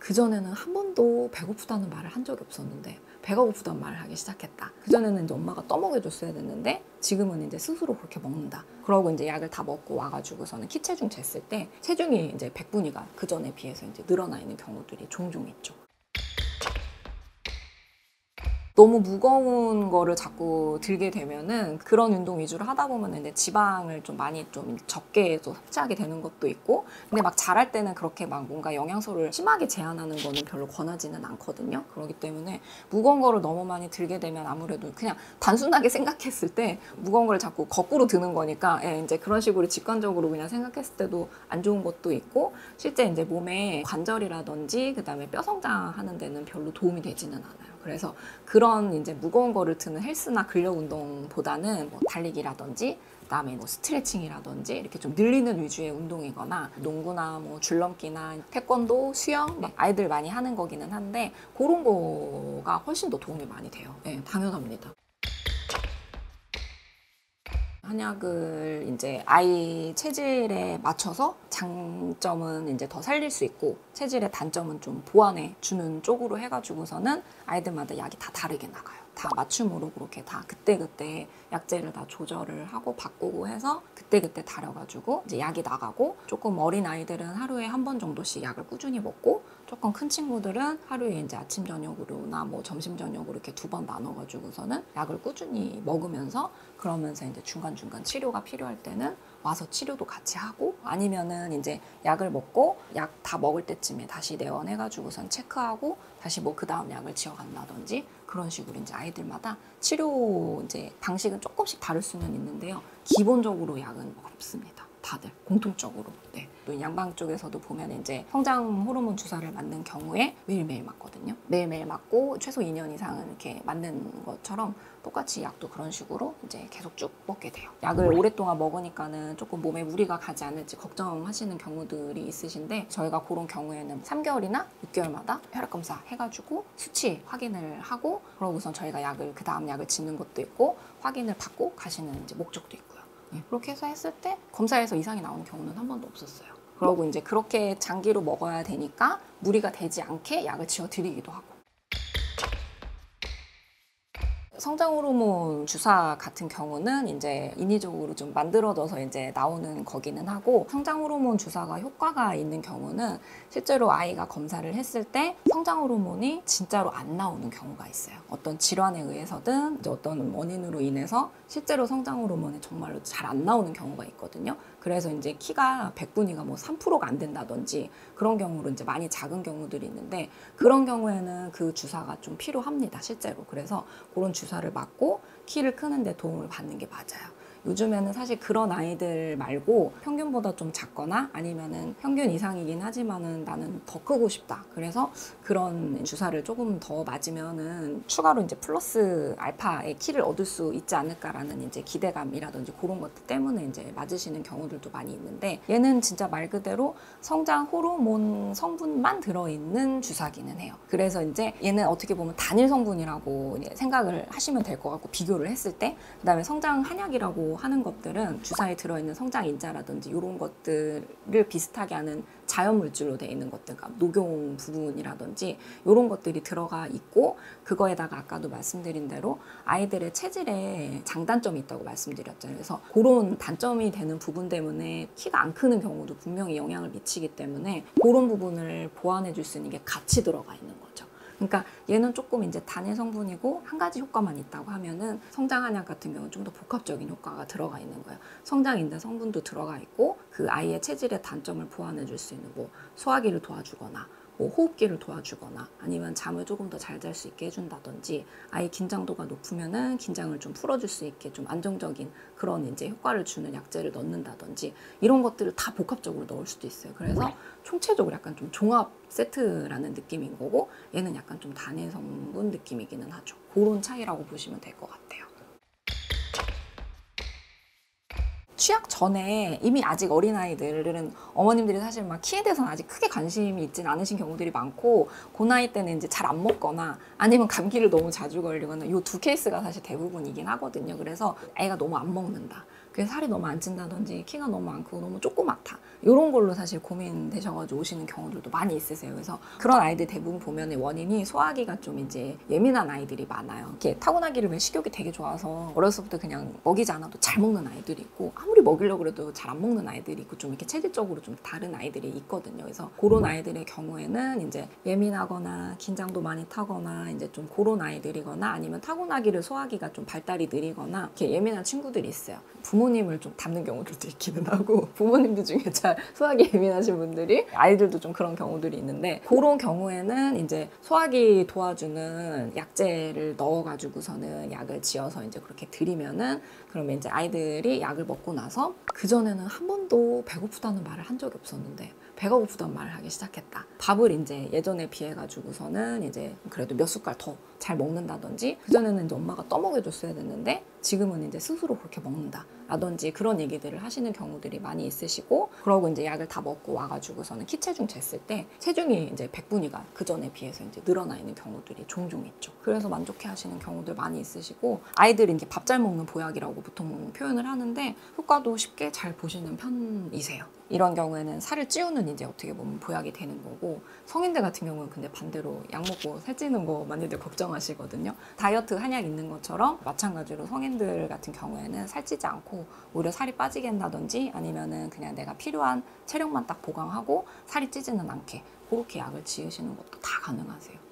그전에는 한 번도 배고프다는 말을 한 적이 없었는데 배가 고프다는 말을 하기 시작했다. 그전에는 이제 엄마가 떠먹여줬어야 됐는데 지금은 이제 스스로 그렇게 먹는다. 그러고 이제 약을 다 먹고 와가지고서는 키 체중 쟀을 때 체중이 이제 100분위가 그전에 비해서 이제 늘어나 있는 경우들이 종종 있죠. 너무 무거운 거를 자꾸 들게 되면은 그런 운동 위주로 하다 보면 이제 지방을 좀 많이 좀 적게 또 섭취하게 되는 것도 있고, 근데 막 잘할 때는 그렇게 막 뭔가 영양소를 심하게 제한하는 거는 별로 권하지는 않거든요. 그렇기 때문에 무거운 거를 너무 많이 들게 되면 아무래도 그냥 단순하게 생각했을 때 무거운 걸 자꾸 거꾸로 드는 거니까 이제 그런 식으로 직관적으로 그냥 생각했을 때도 안 좋은 것도 있고, 실제 이제 몸에 관절이라든지 그다음에 뼈 성장하는 데는 별로 도움이 되지는 않아요. 그래서 그런 이제 무거운 거를 드는 헬스나 근력 운동보다는 뭐 달리기라든지 그다음에 뭐 스트레칭이라든지 이렇게 좀 늘리는 위주의 운동이거나 농구나 뭐 줄넘기나 태권도, 수영 아이들 많이 하는 거기는 한데 그런 거가 훨씬 더 도움이 많이 돼요. 네, 당연합니다. 한약을 이제 아이 체질에 맞춰서 장점은 이제 더 살릴 수 있고 체질의 단점은 좀 보완해 주는 쪽으로 해가지고서는 아이들마다 약이 다 다르게 나가요. 다 맞춤으로 그렇게 다 그때그때 약재를 다 조절을 하고 바꾸고 해서 그때그때 다려가지고 이제 약이 나가고, 조금 어린 아이들은 하루에 한 번 정도씩 약을 꾸준히 먹고, 조금 큰 친구들은 하루에 이제 아침 저녁으로나 뭐 점심 저녁으로 이렇게 2번 나눠가지고서는 약을 꾸준히 먹으면서, 그러면서 이제 중간중간 치료가 필요할 때는 와서 치료도 같이 하고, 아니면은 이제 약을 먹고 약 다 먹을 때쯤에 다시 내원해가지고선 체크하고 다시 뭐 그 다음 약을 지어간다든지 그런 식으로 이제 아이들마다 치료 이제 방식은 조금씩 다를 수는 있는데요. 기본적으로 약은 없습니다. 다들 공통적으로. 네. 또 양방 쪽에서도 보면 이제 성장 호르몬 주사를 맞는 경우에 매일매일 맞거든요. 매일매일 맞고 최소 2년 이상은 이렇게 맞는 것처럼 똑같이 약도 그런 식으로 이제 계속 쭉 먹게 돼요. 약을 오랫동안 먹으니까는 조금 몸에 무리가 가지 않을지 걱정하시는 경우들이 있으신데, 저희가 그런 경우에는 3개월이나 6개월마다 혈액 검사 해가지고 수치 확인을 하고, 그러고선 저희가 약을 그 다음 약을 짓는 것도 있고 확인을 받고 가시는 이제 목적도 있고요. 그렇게 해서 했을 때 검사에서 이상이 나오는 경우는 한 번도 없었어요. 그러고 이제 그렇게 장기로 먹어야 되니까 무리가 되지 않게 약을 지어드리기도 하고. 성장 호르몬 주사 같은 경우는 이제 인위적으로 좀 만들어져서 이제 나오는 거기는 하고, 성장 호르몬 주사가 효과가 있는 경우는 실제로 아이가 검사를 했을 때 성장 호르몬이 진짜로 안 나오는 경우가 있어요. 어떤 질환에 의해서든 이제 어떤 원인으로 인해서 실제로 성장 호르몬이 정말로 잘 안 나오는 경우가 있거든요. 그래서 이제 키가 100분위가 뭐 3%가 안 된다든지 그런 경우로 이제 많이 작은 경우들이 있는데, 그런 경우에는 그 주사가 좀 필요합니다, 실제로. 그래서 그런 주사를 맞고 키를 크는 데 도움을 받는 게 맞아요. 요즘에는 사실 그런 아이들 말고 평균보다 좀 작거나 아니면은 평균 이상이긴 하지만은 나는 더 크고 싶다, 그래서 그런 주사를 조금 더 맞으면은 추가로 이제 플러스 알파의 키를 얻을 수 있지 않을까라는 이제 기대감이라든지 그런 것들 때문에 이제 맞으시는 경우들도 많이 있는데, 얘는 진짜 말 그대로 성장 호르몬 성분만 들어있는 주사기는 해요. 그래서 이제 얘는 어떻게 보면 단일 성분이라고 생각을 하시면 될 것 같고, 비교를 했을 때 그다음에 성장 한약이라고 하는 것들은 주사에 들어있는 성장 인자라든지 이런 것들을 비슷하게 하는 자연 물질로 되어 있는 것들, 그러니까 녹용 부분이라든지 이런 것들이 들어가 있고, 그거에다가 아까도 말씀드린 대로 아이들의 체질에 장단점이 있다고 말씀드렸잖아요. 그래서 그런 단점이 되는 부분 때문에 키가 안 크는 경우도 분명히 영향을 미치기 때문에 그런 부분을 보완해 줄 수 있는 게 같이 들어가 있는 거죠. 그러니까 얘는 조금 이제 단일 성분이고 한 가지 효과만 있다고 하면은 성장 한약 같은 경우는 좀 더 복합적인 효과가 들어가 있는 거예요. 성장 인자 성분도 들어가 있고 그 아이의 체질의 단점을 보완해 줄 수 있는 뭐 소화기를 도와주거나 뭐 호흡기를 도와주거나 아니면 잠을 조금 더 잘 잘 수 있게 해준다든지, 아이 긴장도가 높으면은 긴장을 좀 풀어줄 수 있게 좀 안정적인 그런 이제 효과를 주는 약재를 넣는다든지 이런 것들을 다 복합적으로 넣을 수도 있어요. 그래서 총체적으로 약간 좀 종합 세트라는 느낌인 거고, 얘는 약간 좀 단일 성분 느낌이기는 하죠. 그런 차이라고 보시면 될 것 같아요. 취약 전에 이미 아직 어린아이들은 어머님들이 사실 막 키에 대해서는 아직 크게 관심이 있진 않으신 경우들이 많고, 그 나이 때는 이제 잘 안 먹거나 아니면 감기를 너무 자주 걸리거나 이 두 케이스가 사실 대부분이긴 하거든요. 그래서 아이가 너무 안 먹는다, 그게 살이 너무 안 찐다든지 키가 너무 안 크고 너무 조그맣다 이런 걸로 사실 고민되셔가지고 오시는 경우들도 많이 있으세요. 그래서 그런 아이들 대부분 보면 원인이 소화기가 좀 이제 예민한 아이들이 많아요. 이렇게 타고나기를 왜 식욕이 되게 좋아서 어렸을 때부터 그냥 먹이지 않아도 잘 먹는 아이들이 있고 아무리 먹이려고 해도 잘 안 먹는 아이들이 있고 좀 이렇게 체질적으로 좀 다른 아이들이 있거든요. 그래서 그런 아이들의 경우에는 이제 예민하거나 긴장도 많이 타거나 이제 좀 그런 아이들이거나 아니면 타고나기를 소화기가 좀 발달이 느리거나 이렇게 예민한 친구들이 있어요. 부모님을 좀 닮는 경우들도 있기는 하고 부모님들 중에 잘 소화기 예민하신 분들이 아이들도 좀 그런 경우들이 있는데 그런 경우에는 이제 소화기 도와주는 약재를 넣어가지고서는 약을 지어서 이제 그렇게 드리면은 그러면 이제 아이들이 약을 먹고 나서 그전에는 한 번도 배고프다는 말을 한 적이 없었는데 배가 고프다는 말을 하기 시작했다. 밥을 이제 예전에 비해 가지고서는 이제 그래도 몇 숟갈 더 잘 먹는다든지 그전에는 이제 엄마가 떠먹여줬어야 됐는데 지금은 이제 스스로 그렇게 먹는다 라든지 그런 얘기들을 하시는 경우들이 많이 있으시고 그러고 이제 약을 다 먹고 와가지고서는 키 체중 쟀을 때 체중이 이제 100분위가 그전에 비해서 이제 늘어나 있는 경우들이 종종 있죠. 그래서 만족해 하시는 경우들 많이 있으시고 아이들이 이제 밥 잘 먹는 보약이라고 보통 표현을 하는데 효과도 쉽게 잘 보시는 편이세요. 이런 경우에는 살을 찌우는 이제 어떻게 보면 보약이 되는 거고 성인들 같은 경우는 근데 반대로 약 먹고 살찌는 거 많이들 걱정하시거든요. 다이어트 한약 있는 것처럼 마찬가지로 성인들 같은 경우에는 살찌지 않고 오히려 살이 빠지게 한다든지 아니면은 그냥 내가 필요한 체력만 딱 보강하고 살이 찌지는 않게 그렇게 약을 지으시는 것도 다 가능하세요.